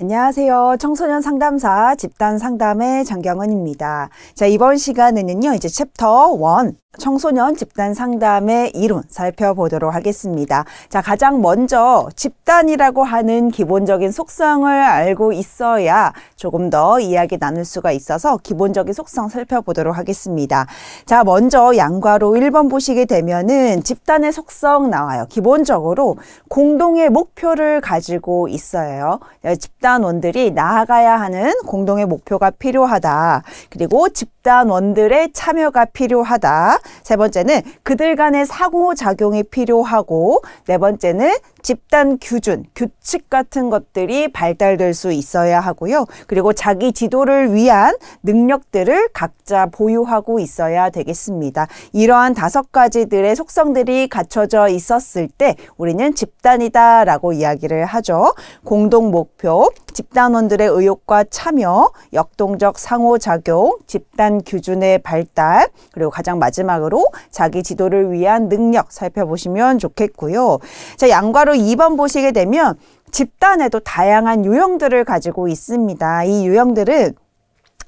안녕하세요. 청소년 상담사 집단 상담의 장경은입니다. 자, 이번 시간에는요, 이제 챕터 1 청소년 집단 상담의 이론 살펴보도록 하겠습니다. 자, 가장 먼저 집단이라고 하는 기본적인 속성을 알고 있어야 조금 더 이야기 나눌 수가 있어서 기본적인 속성 살펴보도록 하겠습니다. 자, 먼저 양괄호 1번 보시게 되면은 집단의 속성 나와요. 기본적으로 공동의 목표를 가지고 있어요. 집단원들이 나아가야 하는 공동의 목표가 필요하다. 그리고 집단원들의 참여가 필요하다. 세 번째는 그들 간의 상호작용이 필요하고, 네 번째는 집단 규준, 규칙 같은 것들이 발달될 수 있어야 하고요. 그리고 자기 지도를 위한 능력들을 각자 보유하고 있어야 되겠습니다. 이러한 5가지들의 속성들이 갖춰져 있었을 때 우리는 집단이다 라고 이야기를 하죠. 공동 목표, 집단원들의 의욕과 참여, 역동적 상호작용, 집단 규준의 발달, 그리고 가장 마지막으로 자기 지도를 위한 능력 살펴보시면 좋겠고요. 자, 양괄호 2번 보시게 되면 집단에도 다양한 유형들을 가지고 있습니다. 이 유형들은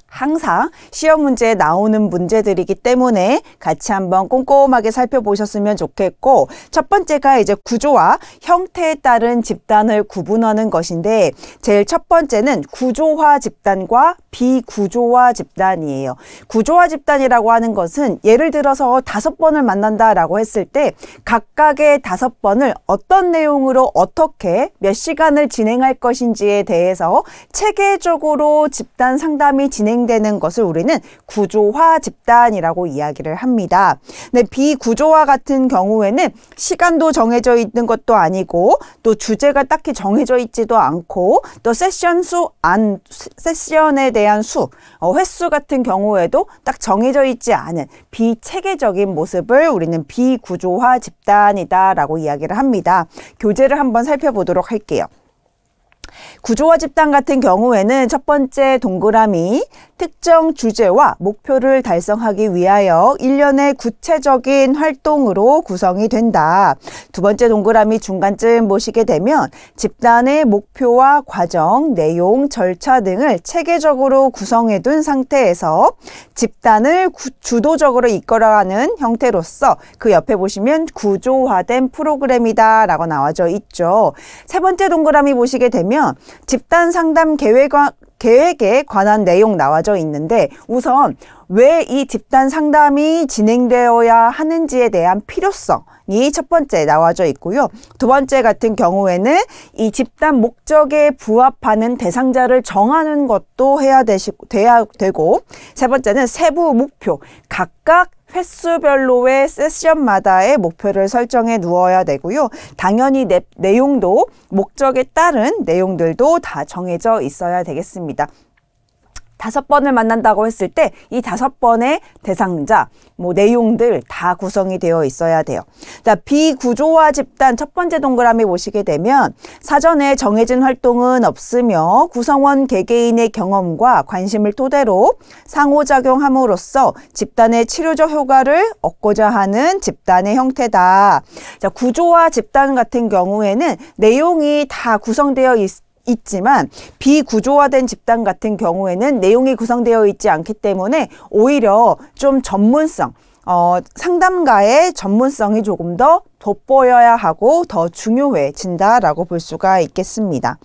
항상 시험 문제에 나오는 문제들이기 때문에 같이 한번 꼼꼼하게 살펴보셨으면 좋겠고, 첫 번째가 이제 구조와 형태에 따른 집단을 구분하는 것인데, 제일 첫 번째는 구조화 집단과 비구조화 집단이에요. 구조화 집단이라고 하는 것은 예를 들어서 5번을 만난다라고 했을 때 각각의 5번을 어떤 내용으로 어떻게 몇 시간을 진행할 것인지에 대해서 체계적으로 집단 상담이 진행되는 것을 우리는 구조화 집단이라고 이야기를 합니다. 네, 비구조화 같은 경우에는 시간도 정해져 있는 것도 아니고 또 주제가 딱히 정해져 있지도 않고 또 세션에 대한 수, 횟수 같은 경우에도 딱 정해져 있지 않은 비체계적인 모습을 우리는 비구조화 집단이다 라고 이야기를 합니다. 교재를 한번 살펴보도록 할게요. 구조화 집단 같은 경우에는 첫 번째 동그라미, 특정 주제와 목표를 달성하기 위하여 일련의 구체적인 활동으로 구성이 된다. 두 번째 동그라미 중간쯤 보시게 되면 집단의 목표와 과정, 내용, 절차 등을 체계적으로 구성해 둔 상태에서 집단을 주도적으로 이끌어가는 형태로서 그 옆에 보시면 구조화된 프로그램이다 라고 나와져 있죠. 세 번째 동그라미 보시게 되면 집단 상담 계획에 관한 내용 나와져 있는데, 우선 왜 이 집단 상담이 진행되어야 하는지에 대한 필요성이 첫 번째 나와져 있고요. 두 번째 같은 경우에는 이 집단 목적에 부합하는 대상자를 정하는 것도 해야 되고, 세 번째는 세부 목표, 각각 횟수별로의 세션마다의 목표를 설정해 두어야 되고요. 당연히 내용도 목적에 따른 내용들도 다 정해져 있어야 되겠습니다. 5번을 만난다고 했을 때 이 5번의 대상자, 내용들 다 구성이 되어 있어야 돼요. 자, 비구조화 집단 첫 번째 동그라미 보시게 되면 사전에 정해진 활동은 없으며 구성원 개개인의 경험과 관심을 토대로 상호작용함으로써 집단의 치료적 효과를 얻고자 하는 집단의 형태다. 자, 구조화 집단 같은 경우에는 내용이 다 구성되어 있지만 비구조화된 집단 같은 경우에는 내용이 구성되어 있지 않기 때문에 오히려 좀 전문성, 상담가의 전문성이 조금 더 돋보여야 하고 더 중요해진다라고 볼 수가 있겠습니다.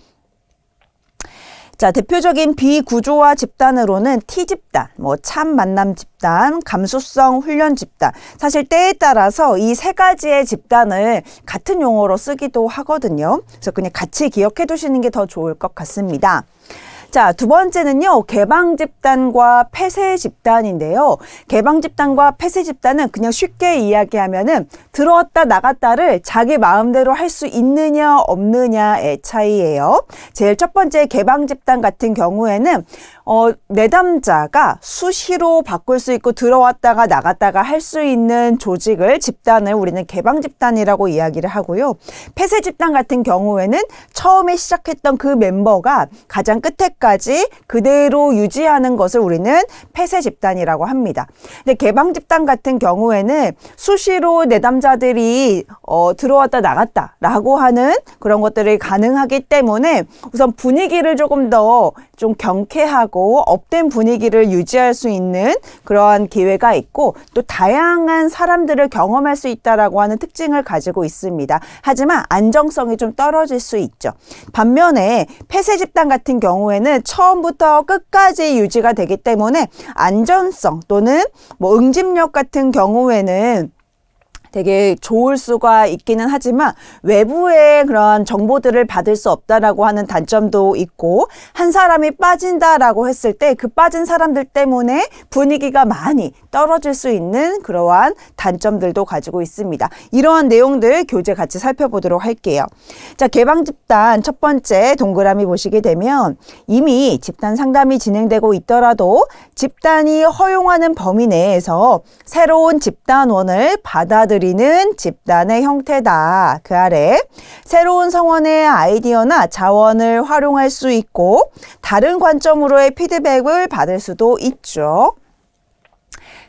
자, 대표적인 비구조화 집단으로는 T집단, 참 만남 집단, 감수성 훈련 집단. 사실 때에 따라서 이 3가지의 집단을 같은 용어로 쓰기도 하거든요. 그래서 그냥 같이 기억해 두시는 게 더 좋을 것 같습니다. 자, 두 번째는요, 개방 집단과 폐쇄 집단인데요. 개방 집단과 폐쇄 집단은 그냥 쉽게 이야기하면은 들어왔다 나갔다를 자기 마음대로 할 수 있느냐 없느냐의 차이예요. 제일 첫 번째 개방 집단 같은 경우에는 내담자가 수시로 바꿀 수 있고 들어왔다가 나갔다가 할 수 있는 조직을, 집단을 우리는 개방 집단이라고 이야기를 하고요. 폐쇄 집단 같은 경우에는 처음에 시작했던 그 멤버가 가장 끝에 때까지 그대로 유지하는 것을 우리는 폐쇄 집단이라고 합니다. 근데 개방 집단 같은 경우에는 수시로 내담자들이 들어왔다 나갔다라고 하는 그런 것들이 가능하기 때문에 우선 분위기를 조금 더 좀 경쾌하고 업된 분위기를 유지할 수 있는 그러한 기회가 있고 또 다양한 사람들을 경험할 수 있다라고 하는 특징을 가지고 있습니다. 하지만 안정성이 좀 떨어질 수 있죠. 반면에 폐쇄 집단 같은 경우에는 처음부터 끝까지 유지가 되기 때문에 안전성 또는 뭐 응집력 같은 경우에는 되게 좋을 수가 있기는 하지만 외부의 그런 정보들을 받을 수 없다라고 하는 단점도 있고 한 사람이 빠진다라고 했을 때 그 빠진 사람들 때문에 분위기가 많이 떨어질 수 있는 그러한 단점들도 가지고 있습니다. 이러한 내용들 교재 같이 살펴보도록 할게요. 자, 개방 집단 첫 번째 동그라미 보시게 되면 이미 집단 상담이 진행되고 있더라도 집단이 허용하는 범위 내에서 새로운 집단원을 받아들이는 집단의 형태다. 그 아래 새로운 성원의 아이디어나 자원을 활용할 수 있고 다른 관점으로의 피드백을 받을 수도 있죠.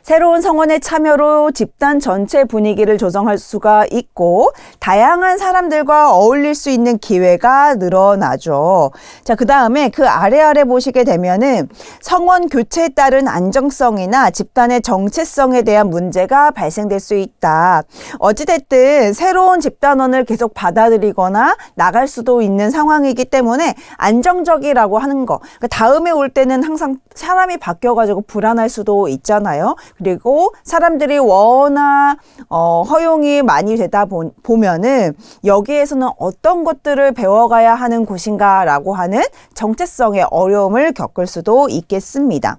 새로운 성원의 참여로 집단 전체 분위기를 조성할 수가 있고 다양한 사람들과 어울릴 수 있는 기회가 늘어나죠. 자, 그 다음에 그 아래 보시게 되면은 성원 교체에 따른 안정성이나 집단의 정체성에 대한 문제가 발생될 수 있다. 어찌됐든 새로운 집단원을 계속 받아들이거나 나갈 수도 있는 상황이기 때문에 안정적이라고 하는 거. 그러니까 다음에 올 때는 항상 사람이 바뀌어가지고 불안할 수도 있잖아요. 그리고 사람들이 워낙 허용이 많이 되다 보면은 여기에서는 어떤 것들을 배워가야 하는 곳인가 라고 하는 정체성의 어려움을 겪을 수도 있겠습니다.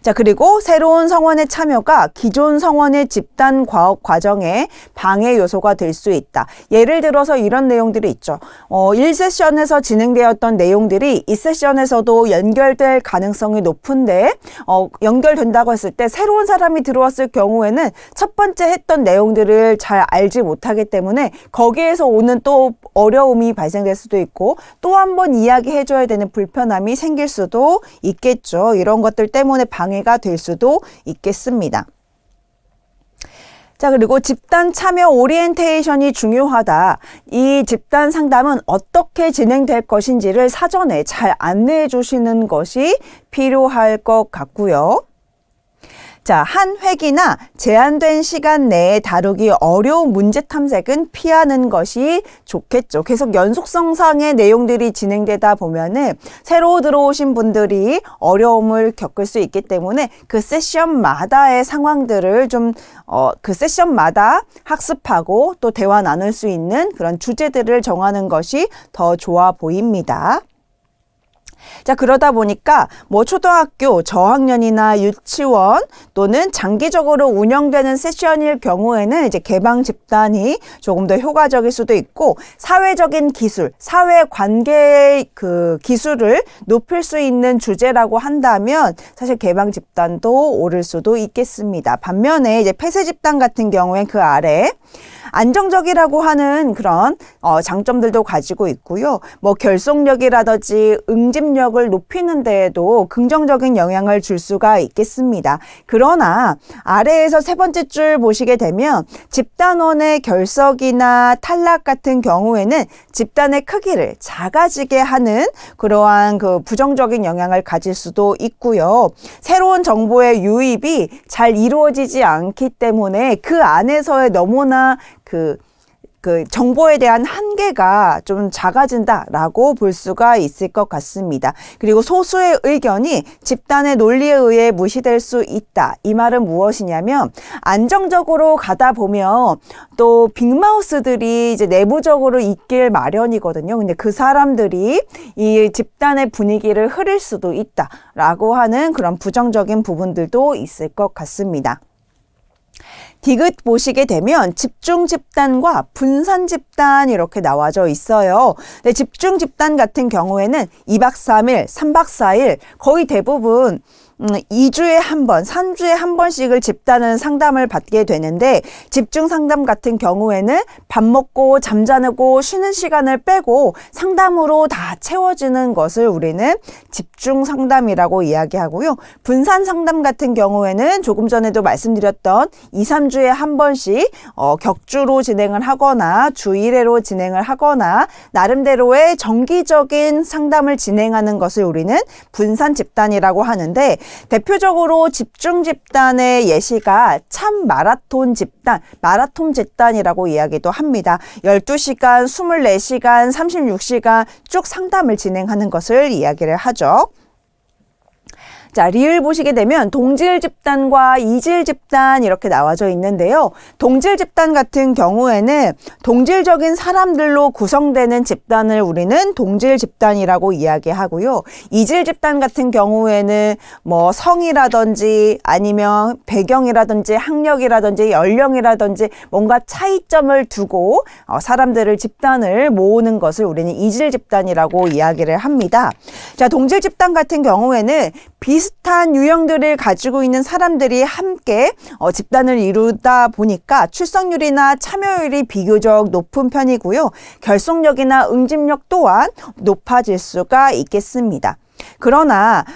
자, 그리고 새로운 성원의 참여가 기존 성원의 집단 과업 과정에 방해 요소가 될 수 있다. 예를 들어서 이런 내용들이 있죠. 1세션에서 진행되었던 내용들이 2세션에서도 연결될 가능성이 높은데 연결된다고 했을 때 새로운 사람이 들어왔을 경우에는 첫 번째 했던 내용들을 잘 알지 못하기 때문에 거기에서 오는 또 어려움이 발생될 수도 있고 또 한 번 이야기해줘야 되는 불편함이 생길 수도 있겠죠. 이런 것들 때문에 방해가 될 수도 있겠습니다. 자, 그리고 집단 참여 오리엔테이션이 중요하다. 이 집단 상담은 어떻게 진행될 것인지를 사전에 잘 안내해 주시는 것이 필요할 것 같고요. 자, 한 회기나 제한된 시간 내에 다루기 어려운 문제 탐색은 피하는 것이 좋겠죠. 계속 연속성상의 내용들이 진행되다 보면은 새로 들어오신 분들이 어려움을 겪을 수 있기 때문에 그 세션마다의 상황들을 좀 그 세션마다 학습하고 또 대화 나눌 수 있는 그런 주제들을 정하는 것이 더 좋아 보입니다. 자, 그러다 보니까 뭐 초등학교 저학년이나 유치원 또는 장기적으로 운영되는 세션일 경우에는 이제 개방 집단이 조금 더 효과적일 수도 있고 사회적인 기술, 사회 관계의 그 기술을 높일 수 있는 주제라고 한다면 사실 개방 집단도 오를 수도 있겠습니다. 반면에 이제 폐쇄 집단 같은 경우엔 그 아래 안정적이라고 하는 그런 장점들도 가지고 있고요. 뭐 결속력이라든지 응집력을 높이는 데에도 긍정적인 영향을 줄 수가 있겠습니다. 그러나 아래에서 세 번째 줄 보시게 되면 집단원의 결석이나 탈락 같은 경우에는 집단의 크기를 작아지게 하는 그러한 그 부정적인 영향을 가질 수도 있고요. 새로운 정보의 유입이 잘 이루어지지 않기 때문에 그 안에서의 너무나 그 정보에 대한 한계가 좀 작아진다라고 볼 수가 있을 것 같습니다. 그리고 소수의 의견이 집단의 논리에 의해 무시될 수 있다. 이 말은 무엇이냐면 안정적으로 가다 보면 또 빅마우스들이 이제 내부적으로 있길 마련이거든요. 근데 그 사람들이 이 집단의 분위기를 흐릴 수도 있다라고 하는 그런 부정적인 부분들도 있을 것 같습니다. 디귿 보시게 되면 집중 집단과 분산 집단 이렇게 나와져 있어요. 근데 집중 집단 같은 경우에는 2박 3일, 3박 4일 거의 대부분 2주에 한 번, 3주에 한 번씩을 집단 상담을 받게 되는데 집중 상담 같은 경우에는 밥 먹고 잠자고 쉬는 시간을 빼고 상담으로 다 채워지는 것을 우리는 집중 상담이라고 이야기하고요. 분산 상담 같은 경우에는 조금 전에도 말씀드렸던 2, 3주에 한 번씩 격주로 진행을 하거나 주 1회로 진행을 하거나 나름대로의 정기적인 상담을 진행하는 것을 우리는 분산 집단이라고 하는데 대표적으로 집중 집단의 예시가 참 마라톤 집단이라고 이야기도 합니다. 12시간, 24시간, 36시간 쭉 상담을 진행하는 것을 이야기를 하죠. 자, 리을 보시게 되면 동질 집단과 이질 집단 이렇게 나와져 있는데요. 동질 집단 같은 경우에는 동질적인 사람들로 구성되는 집단을 우리는 동질 집단이라고 이야기하고요. 이질 집단 같은 경우에는 뭐 성이라든지 아니면 배경이라든지 학력이라든지 연령이라든지 뭔가 차이점을 두고 사람들을 집단을 모으는 것을 우리는 이질 집단이라고 이야기를 합니다. 자, 동질 집단 같은 경우에는 비슷한 유형들을 가지고 있는 사람들이 함께 집단을 이루다 보니까 출석률이나 참여율이 비교적 높은 편이고요. 결속력이나 응집력 또한 높아질 수가 있겠습니다. 그러나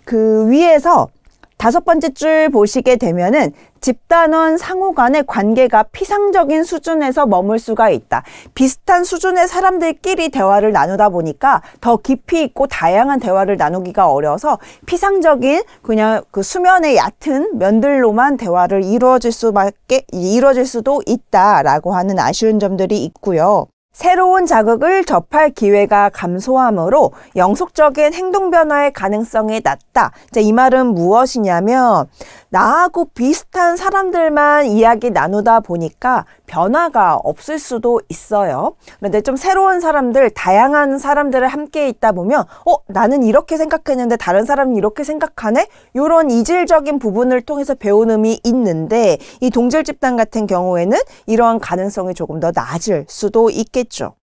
그 위에서 5번째 줄 보시게 되면은 집단원 상호 간의 관계가 피상적인 수준에서 머물 수가 있다. 비슷한 수준의 사람들끼리 대화를 나누다 보니까 더 깊이 있고 다양한 대화를 나누기가 어려서 피상적인 그냥 그 수면의 얕은 면들로만 대화를 이루어질 수도 있다라고 하는 아쉬운 점들이 있고요. 새로운 자극을 접할 기회가 감소하므로 영속적인 행동 변화의 가능성이 낮다. 이 말은 무엇이냐면 나하고 비슷한 사람들만 이야기 나누다 보니까 변화가 없을 수도 있어요. 그런데 좀 새로운 사람들, 다양한 사람들을 함께 있다 보면 나는 이렇게 생각했는데 다른 사람은 이렇게 생각하네? 이런 이질적인 부분을 통해서 배우는이 있는데 이 동질 집단 같은 경우에는 이러한 가능성이 조금 더 낮을 수도 있겠죠.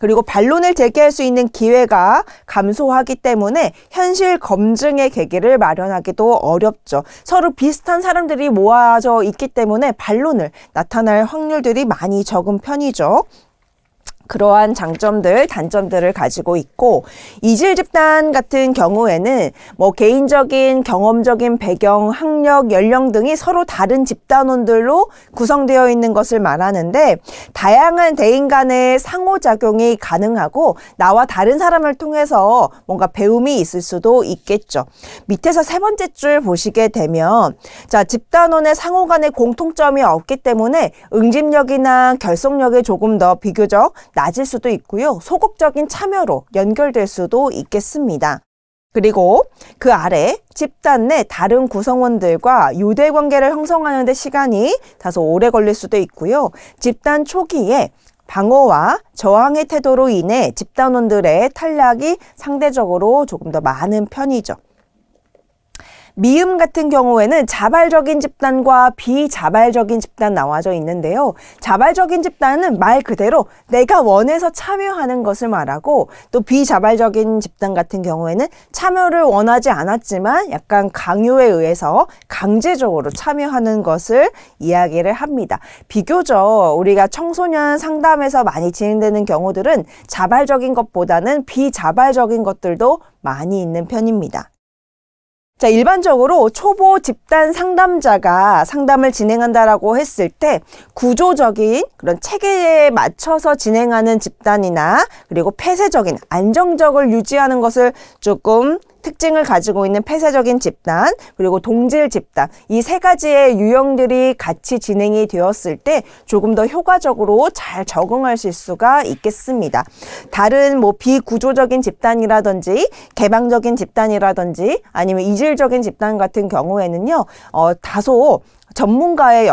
그리고 반론을 제기할 수 있는 기회가 감소하기 때문에 현실 검증의 계기를 마련하기도 어렵죠. 서로 비슷한 사람들이 모아져 있기 때문에 반론을 나타날 확률들이 많이 적은 편이죠. 그러한 장점들, 단점들을 가지고 있고 이질 집단 같은 경우에는 뭐 개인적인 경험적인 배경, 학력, 연령 등이 서로 다른 집단원들로 구성되어 있는 것을 말하는데 다양한 대인 간의 상호작용이 가능하고 나와 다른 사람을 통해서 뭔가 배움이 있을 수도 있겠죠. 밑에서 3번째 줄 보시게 되면 자, 집단원의 상호 간의 공통점이 없기 때문에 응집력이나 결속력이 조금 더 비교적 낮을 수도 있고요. 소극적인 참여로 연결될 수도 있겠습니다. 그리고 그 아래 집단 내 다른 구성원들과 유대관계를 형성하는 데 시간이 다소 오래 걸릴 수도 있고요. 집단 초기에 방어와 저항의 태도로 인해 집단원들의 탈락이 상대적으로 조금 더 많은 편이죠. 미음 같은 경우에는 자발적인 집단과 비자발적인 집단 나와져 있는데요. 자발적인 집단은 말 그대로 내가 원해서 참여하는 것을 말하고 또 비자발적인 집단 같은 경우에는 참여를 원하지 않았지만 약간 강요에 의해서 강제적으로 참여하는 것을 이야기를 합니다. 비교적 우리가 청소년 상담에서 많이 진행되는 경우들은 자발적인 것보다는 비자발적인 것들도 많이 있는 편입니다. 자, 일반적으로 초보 집단 상담자가 상담을 진행한다라고 했을 때 구조적인 그런 체계에 맞춰서 진행하는 집단이나 그리고 폐쇄적인 안정적을 유지하는 것을 조금 특징을 가지고 있는 폐쇄적인 집단 그리고 동질 집단 이 3가지의 유형들이 같이 진행이 되었을 때 조금 더 효과적으로 잘 적응하실 수가 있겠습니다. 다른 뭐 비구조적인 집단이라든지 개방적인 집단이라든지 아니면 이질적인 집단 같은 경우에는요 다소 전문가의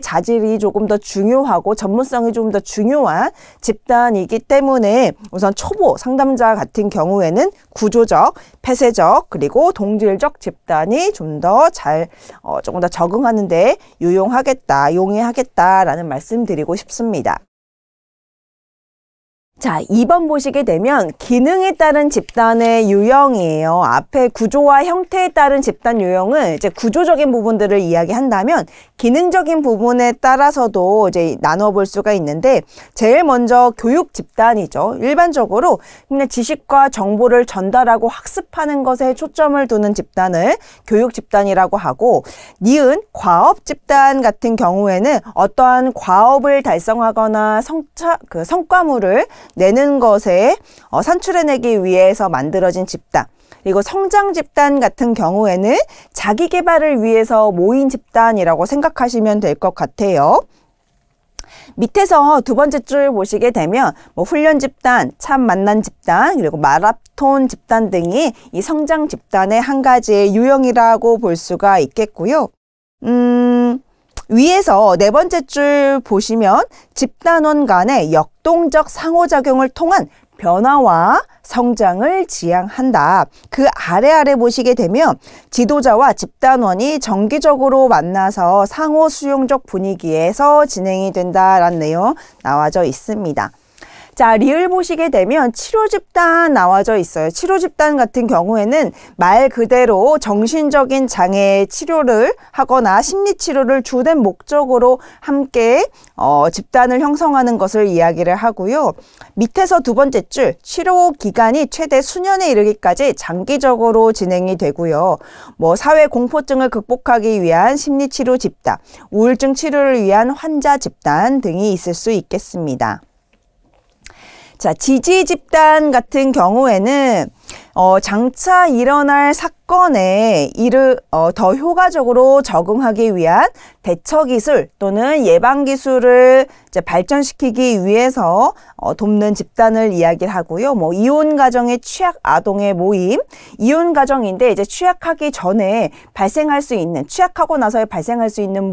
자질이 조금 더 중요하고 전문성이 조금 더 중요한 집단이기 때문에 우선 초보 상담자 같은 경우에는 구조적, 폐쇄적, 그리고 동질적 집단이 좀 더 조금 더 적응하는 데 용이하겠다라는 말씀 드리고 싶습니다. 자, 2번 보시게 되면 기능에 따른 집단의 유형이에요. 앞에 구조와 형태에 따른 집단 유형은 이제 구조적인 부분들을 이야기한다면 기능적인 부분에 따라서도 이제 나눠 볼 수가 있는데 제일 먼저 교육 집단이죠. 일반적으로 그냥 지식과 정보를 전달하고 학습하는 것에 초점을 두는 집단을 교육 집단이라고 하고, 니은 과업 집단 같은 경우에는 어떠한 과업을 달성하거나 성과물을 내는 것에 산출해내기 위해서 만들어진 집단. 그리고 성장 집단 같은 경우에는 자기 개발을 위해서 모인 집단이라고 생각하시면 될 것 같아요. 밑에서 두 번째 줄 보시게 되면 훈련 집단, 참 만난 집단, 그리고 마라톤 집단 등이 이 성장 집단의 한 가지의 유형이라고 볼 수가 있겠고요. 위에서 네 번째 줄 보시면 집단원 간의 역동적 상호작용을 통한 변화와 성장을 지향한다. 그 아래 보시게 되면 지도자와 집단원이 정기적으로 만나서 상호 수용적 분위기에서 진행이 된다라는 내용 나와져 있습니다. 자, 리을 보시게 되면 치료 집단 나와져 있어요. 치료 집단 같은 경우에는 말 그대로 정신적인 장애의 치료를 하거나 심리 치료를 주된 목적으로 함께 집단을 형성하는 것을 이야기를 하고요. 밑에서 두 번째 줄 치료 기간이 최대 수년에 이르기까지 장기적으로 진행이 되고요. 사회 공포증을 극복하기 위한 심리 치료 집단, 우울증 치료를 위한 환자 집단 등이 있을 수 있겠습니다. 자, 지지 집단 같은 경우에는 장차 일어날 사건에 더 효과적으로 적응하기 위한 대처 기술 또는 예방 기술을 이제 발전시키기 위해서 돕는 집단을 이야기를 하고요. 이혼 가정의 취약 아동의 모임, 이혼 가정인데 이제 취약하기 전에 발생할 수 있는, 취약하고 나서 발생할 수 있는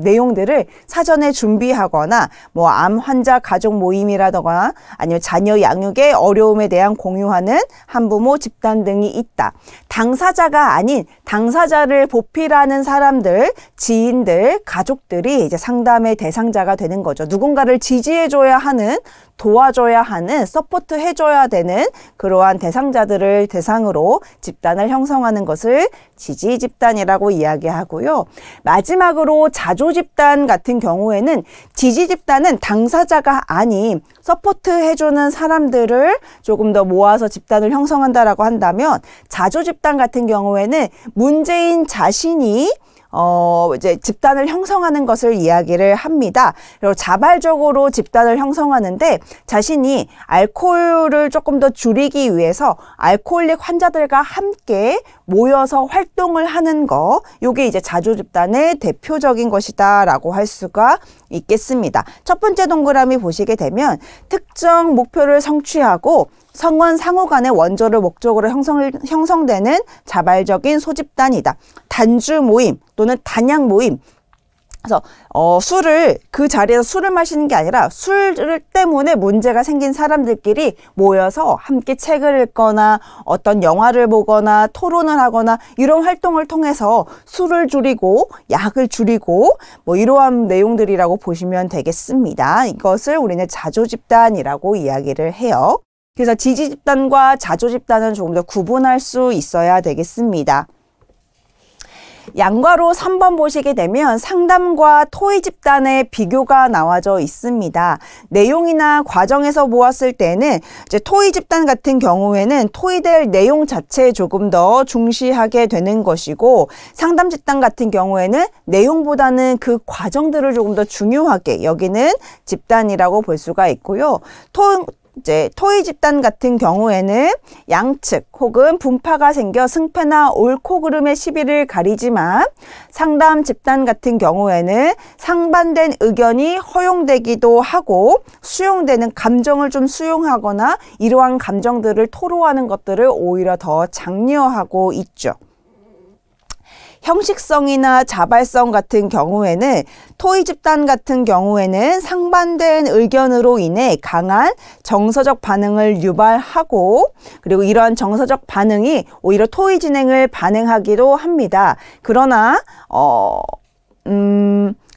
내용들을 사전에 준비하거나 암 환자 가족 모임이라던가 아니면 자녀 양육의 어려움에 대한 공유하는 한부모 집단 등이 있다. 당사자가 아닌 당사자를 보필하는 사람들, 지인들, 가족들이 이제 상담의 대상자가 되는 거죠. 누군가를 지지해줘야 하는, 도와줘야 하는, 서포트해줘야 되는 그러한 대상자들을 대상으로 집단을 형성하는 것을 지지 집단이라고 이야기하고요. 마지막으로 자조 집단 같은 경우에는 지지 집단은 당사자가 아닌 서포트해주는 사람들을 조금 더 모아서 집단을 형성한다라고 한다면, 자조 집단 같은 경우에는 문제인 자신이 이제 집단을 형성하는 것을 이야기를 합니다. 그리고 자발적으로 집단을 형성하는데 자신이 알코올을 조금 더 줄이기 위해서 알코올릭 환자들과 함께 모여서 활동을 하는 거, 요게 이제 자조 집단의 대표적인 것이다 라고 할 수가 있겠습니다. 첫 번째 동그라미 보시게 되면 특정 목표를 성취하고 성원 상호 간의 원조를 목적으로 형성되는 자발적인 소집단이다. 단주 모임 또는 단양 모임. 그래서 그 자리에서 술을 마시는 게 아니라 술 때문에 문제가 생긴 사람들끼리 모여서 함께 책을 읽거나 어떤 영화를 보거나 토론을 하거나 이런 활동을 통해서 술을 줄이고 약을 줄이고 이러한 내용들이라고 보시면 되겠습니다. 이것을 우리는 자조 집단이라고 이야기를 해요. 그래서 지지 집단과 자조 집단은 조금 더 구분할 수 있어야 되겠습니다. 양괄호 3번 보시게 되면 상담과 토의 집단의 비교가 나와져 있습니다. 내용이나 과정에서 보았을 때는 이제 토의 집단 같은 경우에는 토의될 내용 자체에 조금 더 중시하게 되는 것이고, 상담 집단 같은 경우에는 내용보다는 그 과정들을 조금 더 중요하게 여기는 집단이라고 볼 수가 있고요. 토의 집단 같은 경우에는 양측 혹은 분파가 생겨 승패나 옳고 그름의 시비를 가리지만, 상담 집단 같은 경우에는 상반된 의견이 허용되기도 하고 수용되는 감정을 좀 수용하거나 이러한 감정들을 토로하는 것들을 오히려 더 장려하고 있죠. 형식성이나 자발성 같은 경우에는 토의 집단 같은 경우에는 상반된 의견으로 인해 강한 정서적 반응을 유발하고, 그리고 이러한 정서적 반응이 오히려 토의 진행을 반영하기도 합니다. 그러나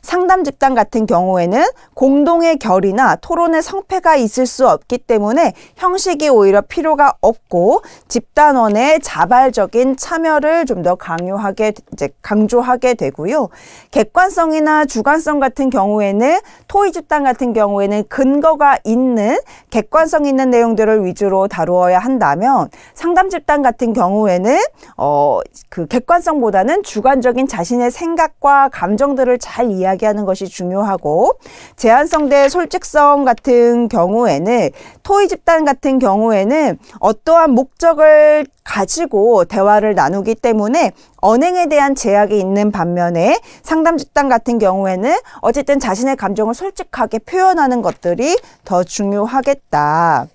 상담 집단 같은 경우에는 공동의 결의나 토론의 성패가 있을 수 없기 때문에 형식이 오히려 필요가 없고 집단원의 자발적인 참여를 좀 더 강조하게 되고요. 객관성이나 주관성 같은 경우에는 토의 집단 같은 경우에는 근거가 있는 객관성 있는 내용들을 위주로 다루어야 한다면 상담 집단 같은 경우에는 그 객관성보다는 주관적인 자신의 생각과 감정들을 잘 이야기하는 것이 중요하고 제한성 대 솔직성 같은 경우에는 토의 집단 같은 경우에는 어떠한 목적을 가지고 대화를 나누기 때문에 언행에 대한 제약이 있는 반면에 상담 집단 같은 경우에는 어쨌든 자신의 감정을 솔직하게 표현하는 것들이 더 중요하겠다.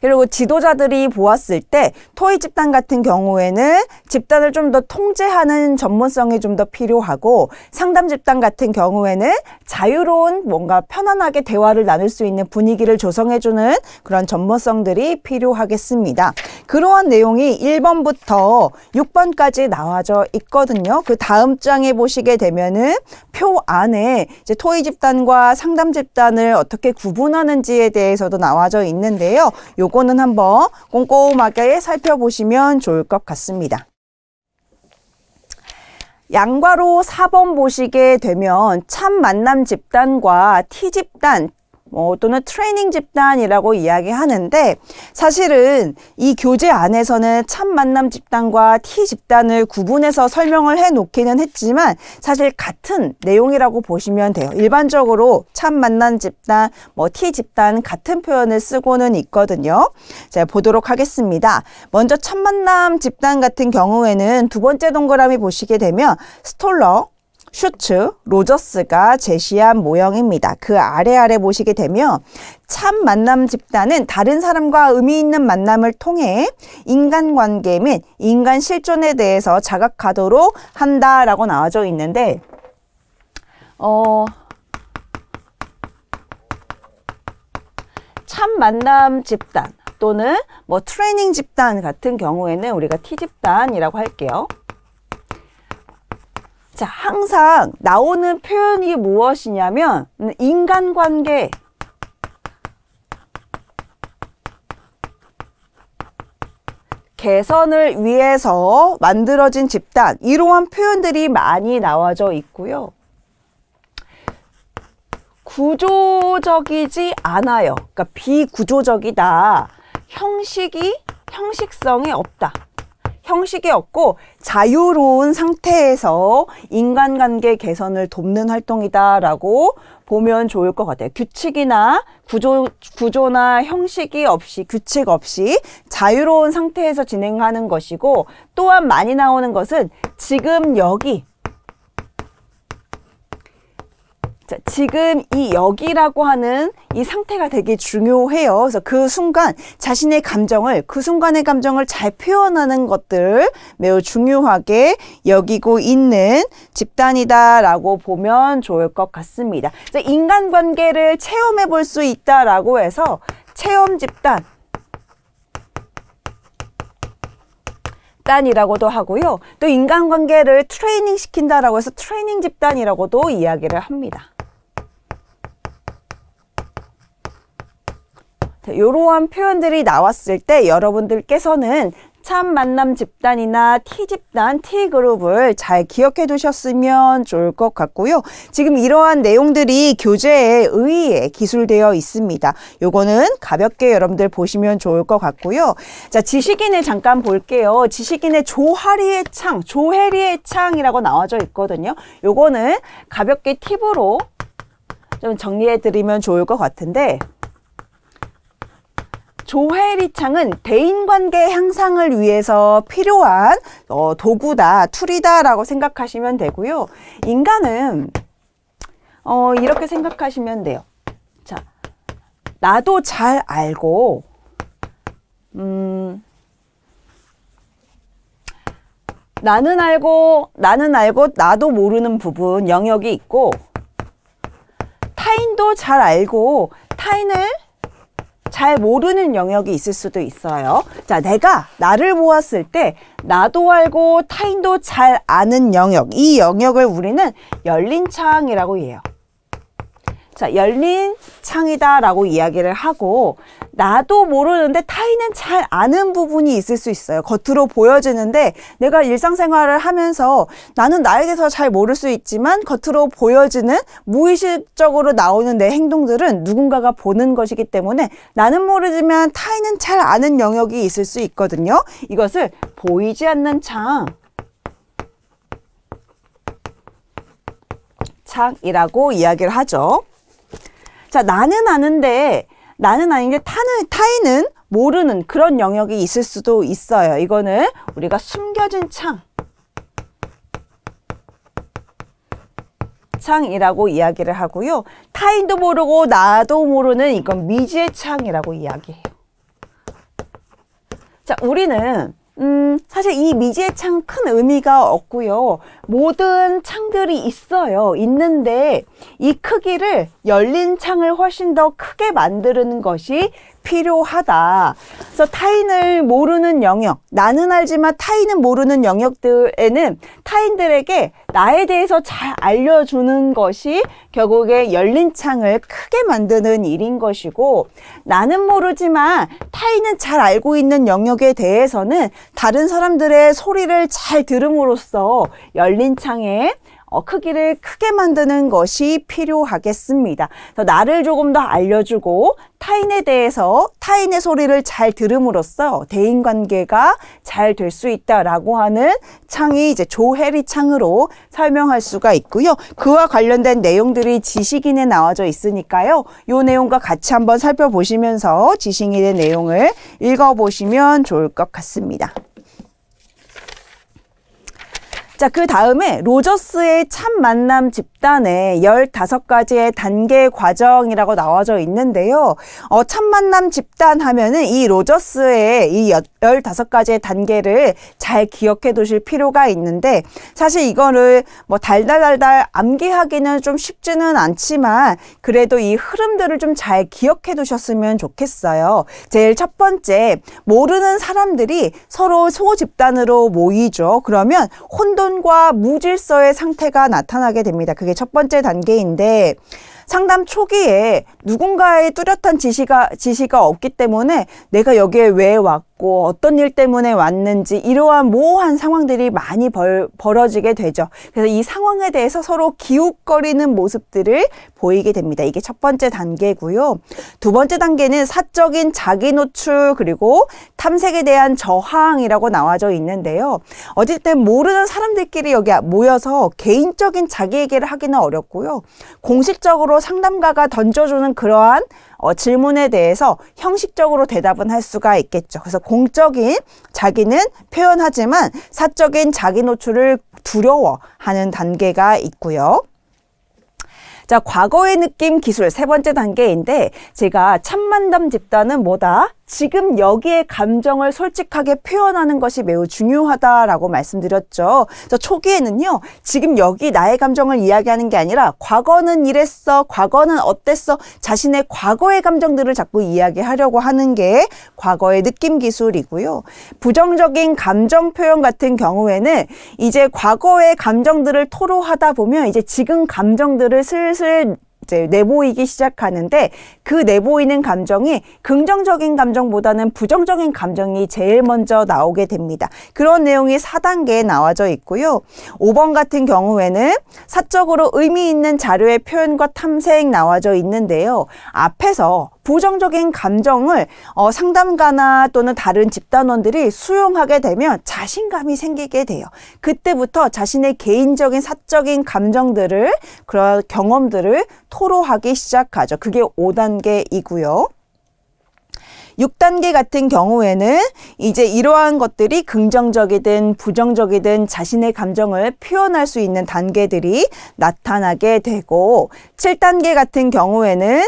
그리고 지도자들이 보았을 때 토의 집단 같은 경우에는 집단을 좀 더 통제하는 전문성이 좀 더 필요하고 상담 집단 같은 경우에는 자유로운 뭔가 편안하게 대화를 나눌 수 있는 분위기를 조성해주는 그런 전문성들이 필요하겠습니다. 그러한 내용이 1번부터 6번까지 나와져 있거든요. 그 다음 장에 보시게 되면은 표 안에 이제 토의 집단과 상담 집단을 어떻게 구분하는지에 대해서도 나와져 있는데요. 요거는 한번 꼼꼼하게 살펴보시면 좋을 것 같습니다. 양괄호 4번 보시게 되면 참 만남 집단과 T 집단 또는 트레이닝 집단이라고 이야기하는데 사실은 이 교재 안에서는 참 만남 집단과 T 집단을 구분해서 설명을 해 놓기는 했지만 사실 같은 내용이라고 보시면 돼요. 일반적으로 참 만남 집단, T 집단 같은 표현을 쓰고는 있거든요. 자, 보도록 하겠습니다. 먼저 참 만남 집단 같은 경우에는 두 번째 동그라미 보시게 되면 스톨러, 슈츠, 로저스가 제시한 모형입니다. 그 아래 보시게 되면 참 만남 집단은 다른 사람과 의미 있는 만남을 통해 인간관계 및 인간 실존에 대해서 자각하도록 한다라고 나와져 있는데 참 만남 집단 또는 트레이닝 집단 같은 경우에는 우리가 T 집단이라고 할게요. 자, 항상 나오는 표현이 무엇이냐면 인간관계, 개선을 위해서 만들어진 집단, 이러한 표현들이 많이 나와져 있고요. 구조적이지 않아요. 그러니까 비구조적이다. 형식성이 없다. 형식이 없고 자유로운 상태에서 인간관계 개선을 돕는 활동이다라고 보면 좋을 것 같아요. 규칙이나 구조나 형식이 없이, 규칙 없이 자유로운 상태에서 진행하는 것이고 또한 많이 나오는 것은 지금 여기, 자, 지금 이 여기라고 하는 이 상태가 되게 중요해요. 그래서 그 순간 자신의 감정을, 그 순간의 감정을 잘 표현하는 것들 매우 중요하게 여기고 있는 집단이다라고 보면 좋을 것 같습니다. 인간관계를 체험해 볼 수 있다라고 해서 체험 집단, 집단이라고도 하고요. 또 인간관계를 트레이닝 시킨다라고 해서 트레이닝 집단이라고도 이야기를 합니다. 이러한 표현들이 나왔을 때 여러분들께서는 참 만남 집단이나 T 집단, T 그룹을 잘 기억해 두셨으면 좋을 것 같고요. 지금 이러한 내용들이 교재에 의의에 기술되어 있습니다. 요거는 가볍게 여러분들 보시면 좋을 것 같고요. 자, 지식인을 잠깐 볼게요. 지식인의 조하리의 창, 조혜리의 창이라고 나와져 있거든요. 요거는 가볍게 팁으로 좀 정리해 드리면 좋을 것 같은데 조혜리 창은 대인관계 향상을 위해서 필요한 도구다, 툴이다라고 생각하시면 되고요. 인간은 이렇게 생각하시면 돼요. 자, 나도 잘 알고 나는 알고 나도 모르는 부분, 영역이 있고 타인도 잘 알고 타인을 잘 모르는 영역이 있을 수도 있어요. 자, 내가 나를 보았을 때 나도 알고 타인도 잘 아는 영역, 이 영역을 우리는 열린 창이라고 해요. 자, 열린 창이다 라고 이야기를 하고, 나도 모르는데 타인은 잘 아는 부분이 있을 수 있어요. 겉으로 보여지는데 내가 일상생활을 하면서 나는 나에 대해서 잘 모를 수 있지만 겉으로 보여지는 무의식적으로 나오는 내 행동들은 누군가가 보는 것이기 때문에 나는 모르지만 타인은 잘 아는 영역이 있을 수 있거든요. 이것을 보이지 않는 창이라고 이야기를 하죠. 자, 나는 아는데 타인은 모르는 그런 영역이 있을 수도 있어요. 이거는 우리가 숨겨진 창이라고 이야기를 하고요. 타인도 모르고 나도 모르는 이건 미지의 창이라고 이야기해요. 자, 우리는 사실 이 미지의 창 큰 의미가 없고요. 모든 창들이 있는데 이 크기를 열린 창을 훨씬 더 크게 만드는 것이 필요하다. 그래서 타인을 모르는 영역, 나는 알지만 타인은 모르는 영역들에는 타인들에게 나에 대해서 잘 알려주는 것이 결국에 열린 창을 크게 만드는 일인 것이고, 나는 모르지만 타인은 잘 알고 있는 영역에 대해서는 다른 사람들의 소리를 잘 들음으로써 열린 창의 크기를 크게 만드는 것이 필요하겠습니다. 나를 조금 더 알려주고 타인에 대해서 타인의 소리를 잘 들음으로써 대인관계가 잘 될 수 있다라고 하는 창이 이제 조혜리 창으로 설명할 수가 있고요. 그와 관련된 내용들이 지식인에 나와져 있으니까요. 이 내용과 같이 한번 살펴보시면서 지식인의 내용을 읽어보시면 좋을 것 같습니다. 자, 그 다음에 로저스의 참 만남 집단의 15가지의 단계 과정이라고 나와져 있는데요. 참 만남 집단 하면은 이 로저스의 이 15가지의 단계를 잘 기억해 두실 필요가 있는데, 사실 이거를 뭐 달달달달 암기하기는 좀 쉽지는 않지만 그래도 이 흐름들을 좀 잘 기억해 두셨으면 좋겠어요. 제일 첫 번째, 모르는 사람들이 서로 소집단으로 모이죠. 그러면 혼돈과 무질서의 상태가 나타나게 됩니다. 그게 첫 번째 단계인데, 상담 초기에 누군가의 뚜렷한 지시가 없기 때문에 내가 여기에 왜 왔고 어떤 일 때문에 왔는지 이러한 모호한 상황들이 많이 벌어지게 되죠. 그래서 이 상황에 대해서 서로 기웃거리는 모습들을 보이게 됩니다. 이게 첫 번째 단계고요. 두 번째 단계는 사적인 자기 노출 그리고 탐색에 대한 저항이라고 나와져 있는데요. 어쨌든 모르는 사람들끼리 여기 모여서 개인적인 자기 얘기를 하기는 어렵고요. 공식적으로 상담가가 던져주는 그러한 질문에 대해서 형식적으로 대답은 할 수가 있겠죠. 그래서 공적인 자기는 표현하지만 사적인 자기 노출을 두려워하는 단계가 있고요. 자, 과거의 느낌 기술 세 번째 단계인데, 제가 참만담 집단은 뭐다? 지금 여기에 감정을 솔직하게 표현하는 것이 매우 중요하다라고 말씀드렸죠. 초기에는요, 지금 여기 나의 감정을 이야기하는 게 아니라 과거는 이랬어, 과거는 어땠어, 자신의 과거의 감정들을 자꾸 이야기하려고 하는 게 과거의 느낌 기술이고요. 부정적인 감정 표현 같은 경우에는 이제 과거의 감정들을 토로하다 보면 이제 지금 감정들을 슬슬 이제 내보이기 시작하는데, 그 내보이는 감정이 긍정적인 감정보다는 부정적인 감정이 제일 먼저 나오게 됩니다. 그런 내용이 4단계에 나와져 있고요. 5번 같은 경우에는 사적으로 의미 있는 자료의 표현과 탐색 나와져 있는데요. 앞에서 부정적인 감정을 상담가나 또는 다른 집단원들이 수용하게 되면 자신감이 생기게 돼요. 그때부터 자신의 개인적인 사적인 감정들을, 그런 경험들을 토로하기 시작하죠. 그게 5단계이고요. 6단계 같은 경우에는 이제 이러한 것들이 긍정적이든 부정적이든 자신의 감정을 표현할 수 있는 단계들이 나타나게 되고, 7단계 같은 경우에는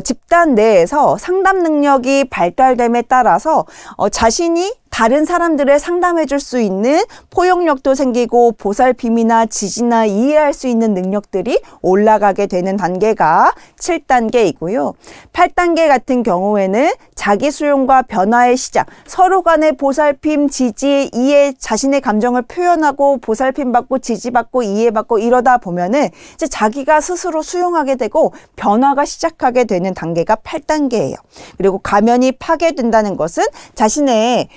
집단 내에서 상담 능력이 발달됨에 따라서 자신이 다른 사람들을 상담해 줄 수 있는 포용력도 생기고 보살핌이나 지지나 이해할 수 있는 능력들이 올라가게 되는 단계가 7단계이고요. 8단계 같은 경우에는 자기 수용과 변화의 시작, 서로 간의 보살핌, 지지, 이해, 자신의 감정을 표현하고 보살핌받고 지지받고 이해받고 이러다 보면은 이제 자기가 스스로 수용하게 되고 변화가 시작하게 되는 단계가 8단계예요. 그리고 가면이 파괴된다는 것은 자신의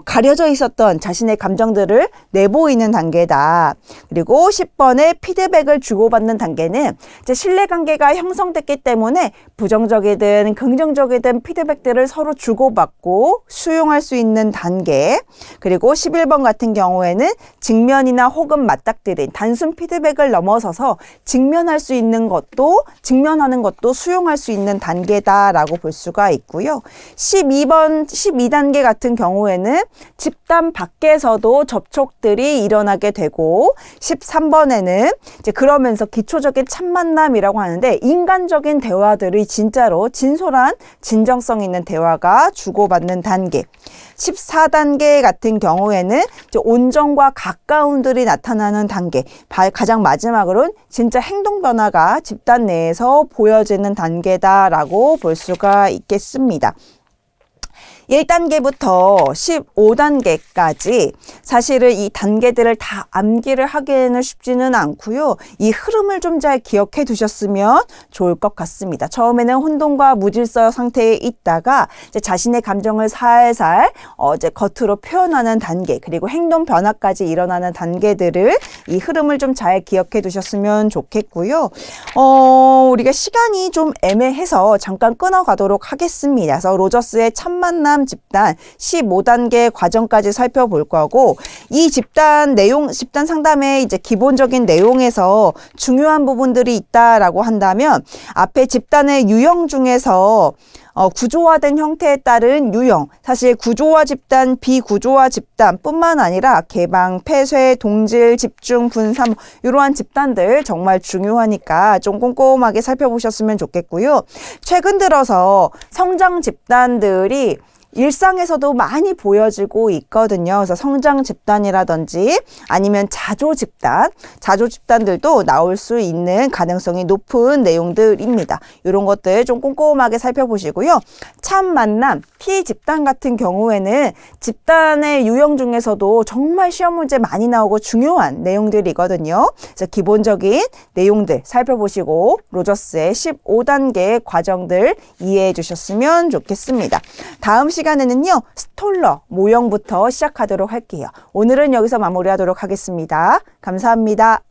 가려져 있었던 자신의 감정들을 내보이는 단계다. 그리고 10번의 피드백을 주고받는 단계는 이제 신뢰관계가 형성됐기 때문에 부정적이든 긍정적이든 피드백들을 서로 주고받고 수용할 수 있는 단계. 그리고 11번 같은 경우에는 직면이나 혹은 맞닥뜨린 단순 피드백을 넘어서서 직면할 수 있는 것도 직면하는 것도 수용할 수 있는 단계다라고 볼 수가 있고요. 12단계 같은 경우에는 집단 밖에서도 접촉들이 일어나게 되고 13번에는 이제 그러면서 기초적인 참만남이라고 하는데 인간적인 대화들이 진짜로 진솔한 진정성 있는 대화가 주고받는 단계. 14단계 같은 경우에는 이제 온정과 가까움들이 나타나는 단계. 가장 마지막으로는 진짜 행동 변화가 집단 내에서 보여지는 단계다라고 볼 수가 있겠습니다. 1단계부터 15단계까지 사실은 이 단계들을 다 암기를 하기에는 쉽지는 않고요. 이 흐름을 좀 잘 기억해 두셨으면 좋을 것 같습니다. 처음에는 혼돈과 무질서 상태에 있다가 이제 자신의 감정을 살살 이제 겉으로 표현하는 단계, 그리고 행동 변화까지 일어나는 단계들을 이 흐름을 좀 잘 기억해 두셨으면 좋겠고요. 우리가 시간이 좀 애매해서 잠깐 끊어가도록 하겠습니다. 그래서 로저스의 참만남 집단 15단계 과정까지 살펴볼 거고, 이 집단 상담의 이제 기본적인 내용에서 중요한 부분들이 있다라고 한다면 앞에 집단의 유형 중에서 구조화된 형태에 따른 유형, 사실 구조화 집단, 비구조화 집단뿐만 아니라 개방, 폐쇄, 동질, 집중, 분산 이러한 집단들 정말 중요하니까 좀 꼼꼼하게 살펴보셨으면 좋겠고요. 최근 들어서 성장 집단들이 일상에서도 많이 보여지고 있거든요. 그래서 성장 집단이라든지 아니면 자조 집단들도 나올 수 있는 가능성이 높은 내용들입니다. 이런 것들 좀 꼼꼼하게 살펴보시고요. 참 만남, T 집단 같은 경우에는 집단의 유형 중에서도 정말 시험 문제 많이 나오고 중요한 내용들이거든요. 그래서 기본적인 내용들 살펴보시고 로저스의 15단계 과정들 이해해 주셨으면 좋겠습니다. 다음 시간에는요, 스톨러 모형부터 시작하도록 할게요. 오늘은 여기서 마무리하도록 하겠습니다. 감사합니다.